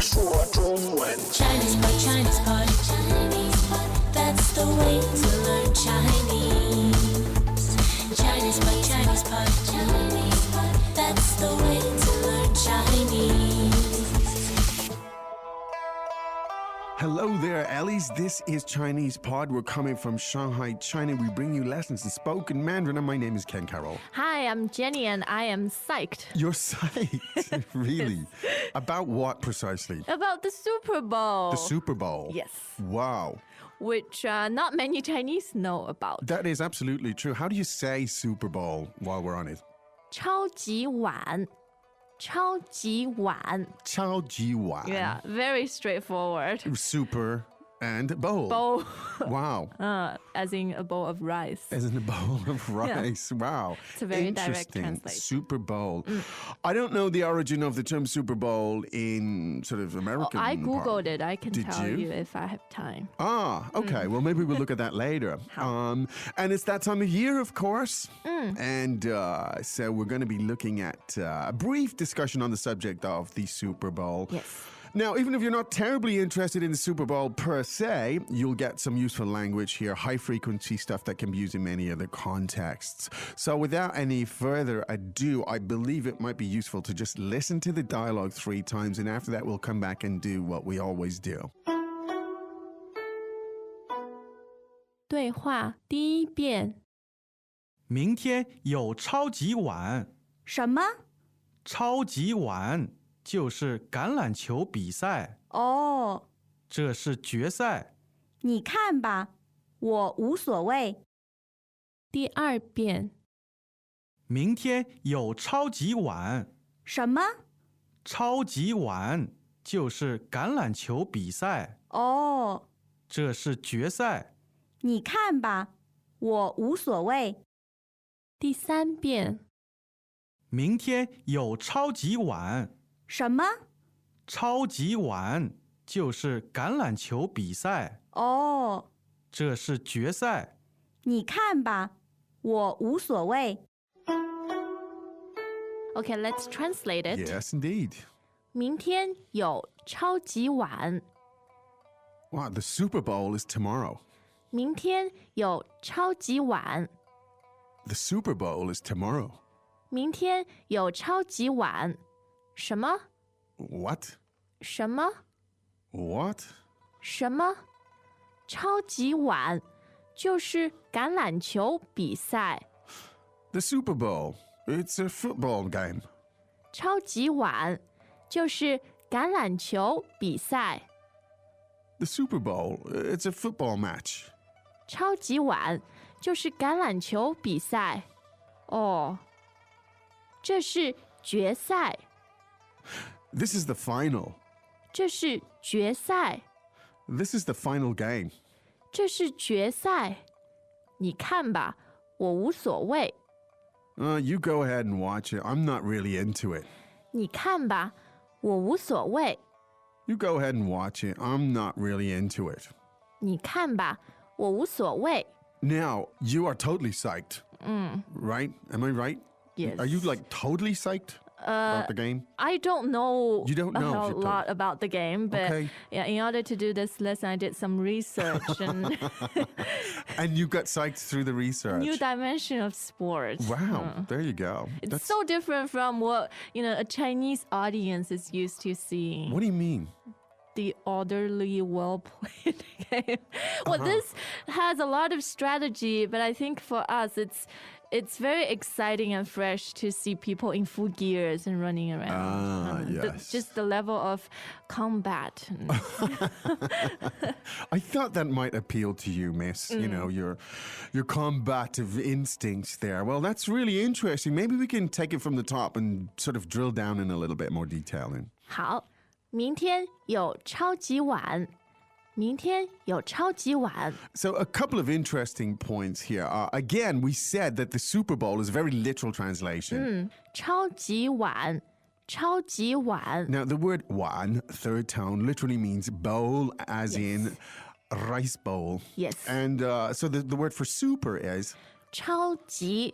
说中文。 Chinese pot, Chinese pot, Chinese pot. That's the way to learn Chinese. Chinese pot, Chinese pot, Chinese pot. That's the way to learn Chinese. Hello there, Ellies. This is Chinese Pod. We're coming from Shanghai, China. We bring you lessons in spoken Mandarin, and my name is Ken Carroll. Hi, I'm Jenny, and I am psyched. You're psyched, really? About what precisely? About the Super Bowl. The Super Bowl. Yes. Wow. Which not many Chinese know about. That is absolutely true. How do you say Super Bowl while we're on it? 超级碗.超级碗. 超级碗. Yeah, very straightforward. Super and bowl. Bowl, Wow. as in a bowl of rice. As in a bowl of rice. Wow. It's a very direct Interesting. translation. Super Bowl. I don't know the origin of the term Super Bowl in sort of American I part. Googled it. I can Did tell you? you if I have time. Ah, okay. Well, maybe we'll look at that later. And it's that time of year, of course. And so we're going to be looking at a brief discussion on the subject of the Super Bowl. Yes. Now, even if you're not terribly interested in the Super Bowl per se, you'll get some useful language here, high frequency stuff that can be used in many other contexts. So without any further ado, I believe it might be useful to just listen to the dialogue 3 times, and after that we'll come back and do what we always do. 对话第一遍。明天有超级碗，什么？超级碗就是橄榄球比赛，哦，这是决赛。你看吧，我无所谓。第二遍。明天有超级碗，什么？超级碗就是橄榄球比赛，哦，这是决赛。你看吧，我无所谓。第三遍。明天有超级碗，什么？超级碗就是橄榄球比赛，哦，这是决赛。你看吧，我无所谓。 Okay, let's translate it. Yes, indeed. 明天有超级碗。 Wow, the Super Bowl is tomorrow. 明天有超级碗。 The Super Bowl is tomorrow. 明天有超级碗。什么？ What? 什么？ What? 什么？超级碗就是橄榄球比赛。 The Super Bowl. It's a football game. 超级碗就是橄榄球比赛。 The Super Bowl. It's a football match. 超级碗就是橄榄球比赛。哦，这是决赛。 This is the final. 这是决赛。 This is the final game. 这是决赛。你看吧，我无所谓。 You go ahead and watch it. I'm not really into it. 你看吧，我无所谓。 You go ahead and watch it. I'm not really into it. 你看吧，我无所谓。 Now, you are totally psyched. Right? Am I right? Yes. Are you like totally psyched about the game? I don't know, You don't know if a you're lot about the game, but Okay. yeah, in order to do this lesson, I did some research and And you got psyched through the research. new dimension of sports. Wow, there you go. It's so different from what a Chinese audience is used to seeing. What do you mean? The orderly, well-played game. Well, this has a lot of strategy, but I think for us, it's very exciting and fresh to see people in full gears and running around. Yes. Just the level of combat. I thought that might appeal to you, miss. You know, your combative instincts there. Well, that's really interesting. Maybe we can take it from the top and sort of drill down in a little bit more detail. 好，明天有超级碗。明天有超级碗。 So a couple of interesting points here. Again, we said that the Super Bowl is a very literal translation. 超级碗，超级碗。 Now, the word wan, third tone, literally means bowl, as in rice bowl. Yes. And so the word for super is... 超级，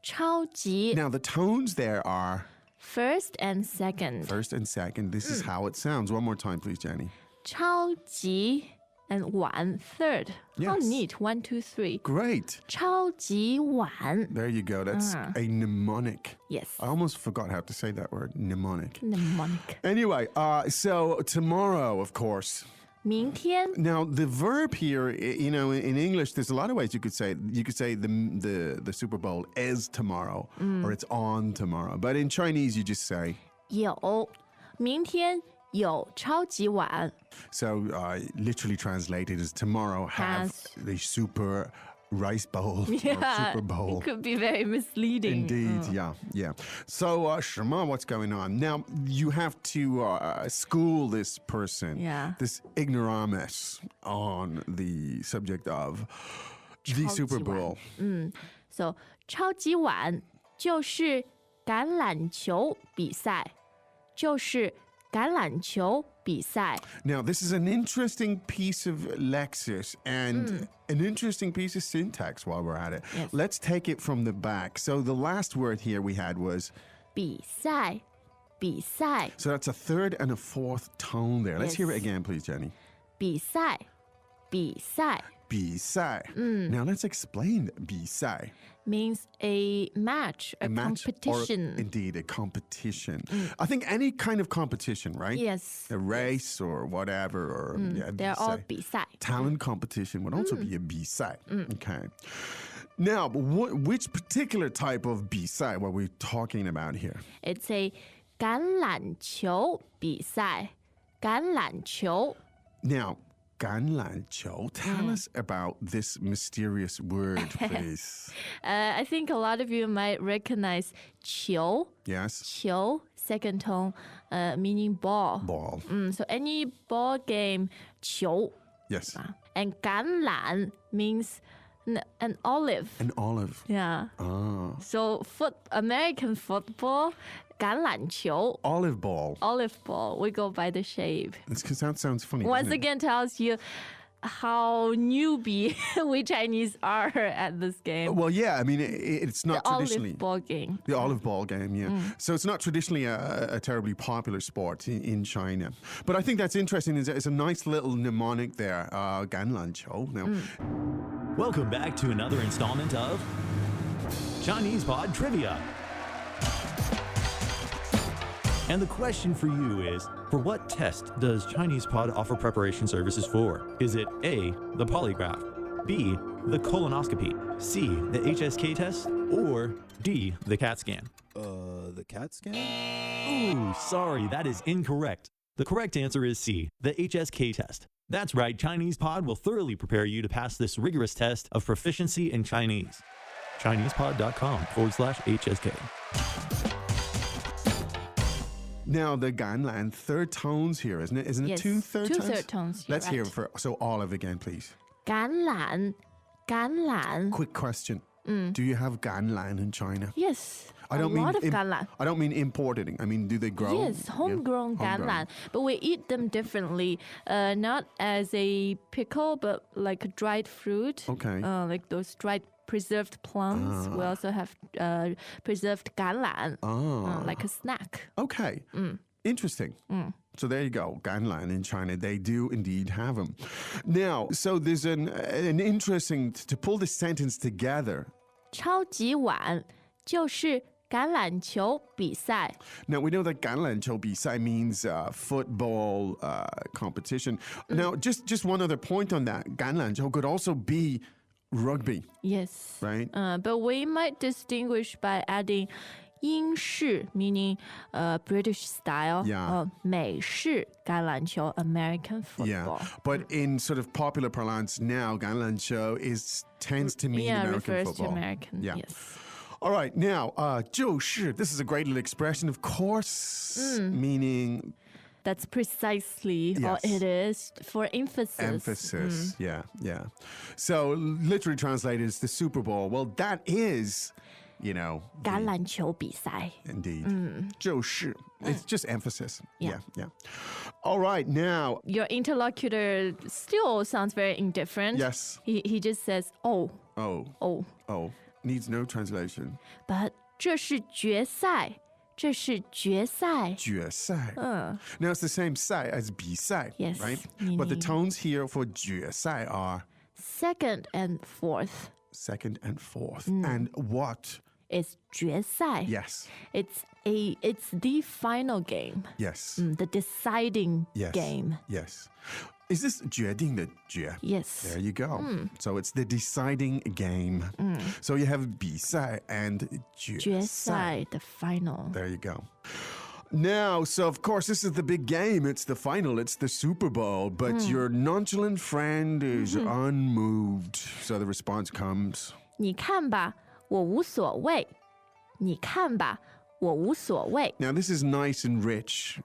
超级。 Now, the tones there are... First and second. First and second. This is how it sounds. One more time, please, Jenny. 超级 and 晚 third. How Yes. neat. 1, 2, 3. Great. 超级晚. There you go. That's a mnemonic. Yes. I almost forgot how to say that word, mnemonic. Mnemonic. Anyway, so tomorrow, of course. 明天 Now, the verb here, in English, there's a lot of ways you could say it. You could say the Super Bowl is tomorrow or it's on tomorrow. But in Chinese, you just say. 有明天有超级晚 So, literally translated as tomorrow have Has- the Super Rice Bowl or Super Bowl. It could be very misleading. Indeed, yeah. So, Shema, what's going on? Now, you have to school this person, Yeah. this ignoramus, on the subject of the Super Bowl. So 超级晚就是橄榄球比赛，就是橄榄球比赛。 Now, this is an interesting piece of lexis and an interesting piece of syntax while we're at it. Yes. Let's take it from the back. So, the last word here we had was, 比赛，比赛， so that's a third and a fourth tone there. Let's hear it Yes. again, please, Jenny. 比赛，比赛 比赛. Now, let's explain 比赛. means a match, a, Match competition. Or indeed, a competition. I think any kind of competition, right? Yes. A race or whatever. Or, yeah, They're all 比赛. 比赛。 Talent competition would also be a 比赛. Okay. Now, which particular type of 比赛 were we talking about here? It's a 橄榄球比赛，橄榄球。 Now, 橄榄球. Tell us about this mysterious word, please. I think a lot of you might recognize 球， Yes? 球 second tone, meaning ball. Ball. So any ball game, 球 Yes. and 橄榄 means an olive. An olive. Yeah. Ah. So American football, 橄榄球, Olive ball. olive ball. We go by the shape. It's because that sounds funny. Once doesn't it? again, tells you how newbie we Chinese are at this game. Well, yeah, I mean, it's not The traditionally. olive ball game. The olive ball game, yeah. So it's not traditionally a terribly popular sport in China. But I think that's interesting. It's a nice little mnemonic there, 橄榄球. Now, Welcome back to another installment of Chinese Pod Trivia. And the question for you is, for what test does Chinese Pod offer preparation services for? Is it A, the polygraph, B, the colonoscopy, C, the HSK test, or D, the CAT scan? The CAT scan? Ooh, sorry, that is incorrect. The correct answer is C, the HSK test. That's right, Chinese Pod will thoroughly prepare you to pass this rigorous test of proficiency in Chinese. ChinesePod.com/HSK. now the 橄榄, third tones here, isn't it? Isn't it Yes, two third two tones? third tones, you're Let's hear right. it for, so olive again, please. 橄榄, 橄榄. Quick question. Do you have 橄榄 in China? Yes. I don't a mean lot of 橄榄. I don't mean imported. I mean, do they grow? Yes, homegrown Yeah, 橄榄. But we eat them differently. Not as a pickle, but like a dried fruit. Okay. Like those dried preserved plums. We also have preserved 橄榄, like a snack. Okay. Interesting. So there you go. 橄榄 in China, they do indeed have them. Now, so there's an interesting, to pull this sentence together. 超级碗就是橄榄球比赛. Now, we know that 橄榄球比赛 means football competition. Now, just one other point on that. 橄榄球could also be rugby, Yes. right? But we might distinguish by adding 英式 meaning British style, Yeah. 美式橄榄球 American Yeah. football. But in sort of popular parlance now, 橄榄球tends to mean Yeah, American refers football. to American. Yeah. Yes. All right, now, 就是 this is a great little expression, of course, meaning That's precisely all Yes. it is for emphasis. emphasis. Yeah. So literally translated as the Super Bowl. Well, that is, the- 橄榄球比赛. indeed. 就是 it's just emphasis. Yeah. Yeah. All right, now, Your interlocutor still sounds very indifferent. yes. He just says, oh, Oh, oh. needs no translation. But 这是决赛，这是决赛。决赛. 嗯 Now it's the same 赛 as 比赛, Yes, right? 你 But the 你 tones here for 决赛 are ，second and fourth second and fourth. And what? is 决赛。 Yes. It's the final game. Yes. The deciding Yes. game. Yes. Is this 决定的决? Yes. There you go. So it's the deciding game. So you have 比赛 and 决决赛.赛 the final. There you go. Now, so of course, this is the big game. It's the final. It's the Super Bowl. But your nonchalant friend is unmoved. So the response comes. 你看吧，我无所谓。你看吧，我无所谓。 Now, this is nice and rich.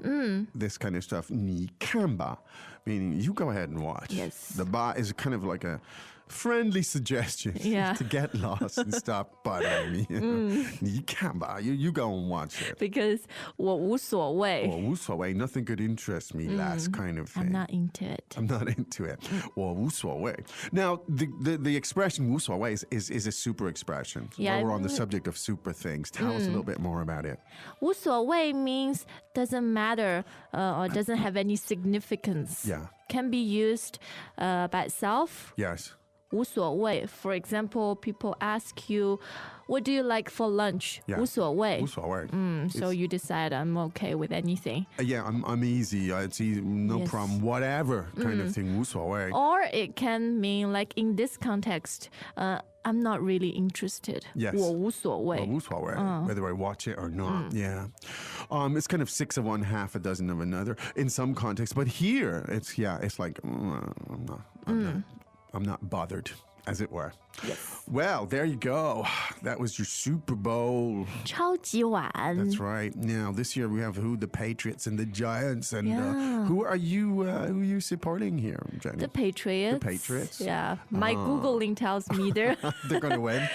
This kind of stuff. 你看吧, meaning you go ahead and watch. Yes. The ba is kind of like a friendly suggestion Yeah. to get lost and stop bothering me. 你看吧, you go and watch it. Because 我无所谓。我无所谓, nothing could interest me, last kind of thing. I'm not into it. I'm not into it. 我无所谓. Now, the expression 无所谓 is a super expression. Yeah, While we're on the subject of super things, tell us a little bit more about it. 无所谓 means doesn't matter or doesn't have any significance. Yeah. Can be used by itself. Yes. 无所谓. For example, people ask you, what do you like for lunch? Yeah. 无所谓. 无所谓. So you decide I'm okay with anything. Yeah, I'm easy. It's easy, no Yes. problem. Whatever kind of thing. 无所谓. Or it can mean, like in this context, I'm not really interested. Yes. 我无所谓. 无所谓, whether I watch it or not. Yeah. It's kind of 6 of one, half a dozen of another in some contexts. But here, it's like, I'm not bothered, as it were. Yes. Well, there you go. That was your Super Bowl. 超级碗. That's right. Now, this year we have the Patriots and the Giants. And Yeah. who are you supporting here, Jenny? The Patriots. The Patriots? Yeah. My Googling tells me they're... They're going to win?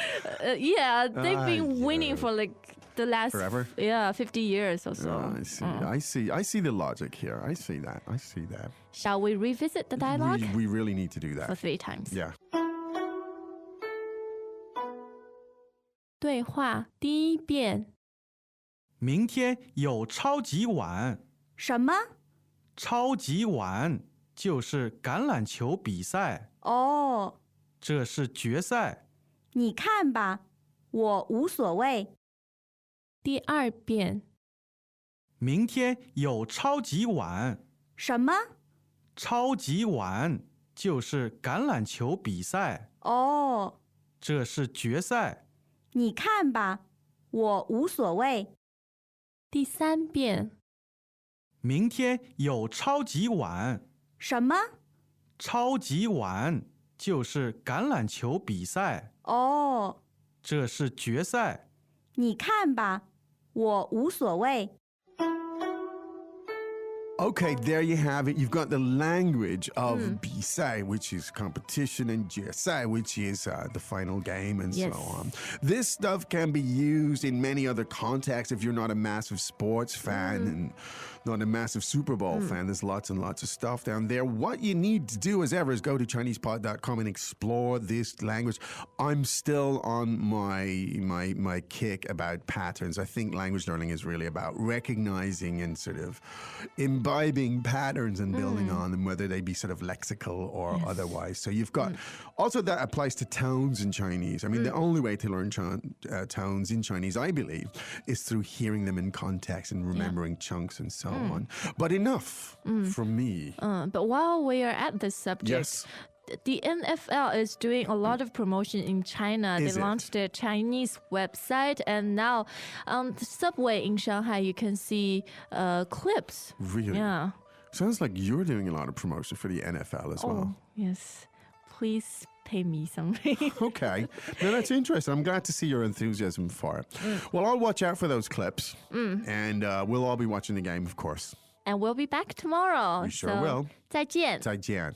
yeah, they've been winning for like the last... Forever? 50 years or so. I see the logic here. I see that. Shall we revisit the dialogue? We really need to do For that. 3 times. Yeah. 对话第1遍。明天有超级碗，什么？超级碗就是橄榄球比赛，哦，这是决赛。你看吧，我无所谓。第2遍。明天有超级碗，什么？超级碗就是橄榄球比赛，哦，这是决赛。你看吧，我无所谓。第3遍。明天有超级碗，什么？超级碗就是橄榄球比赛，哦，这是决赛。你看吧，我无所谓。 Okay, there you have it. You've got the language of 比赛, which is competition, and 决赛, which is the final game, and Yes. so on. This stuff can be used in many other contexts if you're not a massive sports fan and not a massive Super Bowl fan. There's lots and lots of stuff down there. What you need to do as ever is go to ChinesePod.com and explore this language. I'm still on my kick about patterns. I think language learning is really about recognizing and sort of imbibing patterns and building on them, whether they be sort of lexical or otherwise. So you've got, also that applies to tones in Chinese. I mean, the only way to learn tones in Chinese, I believe, is through hearing them in context and remembering chunks and so on. But enough from me. But while we are at this subject, Yes. the NFL is doing a lot of promotion in China. Is They it? launched their Chinese website, and now on the subway in Shanghai, you can see clips. Really? Yeah. Sounds like you're doing a lot of promotion for the NFL as well. Oh, yes. Please pay me something. Okay. No, that's interesting. I'm glad to see your enthusiasm for it. Well, I'll watch out for those clips. And we'll all be watching the game, of course. And we'll be back tomorrow. We sure so, will. 再见. 再见.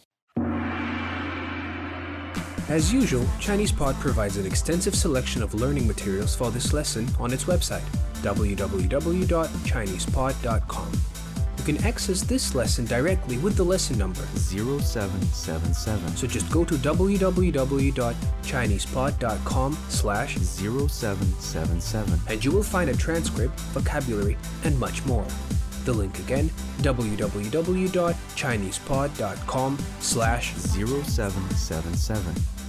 As usual, ChinesePod provides an extensive selection of learning materials for this lesson on its website, www.chinesepod.com. You can access this lesson directly with the lesson number. 0777. So just go to www.chinesepod.com/0777 and you will find a transcript, vocabulary, and much more. The link again, www.chinesepod.com/0777.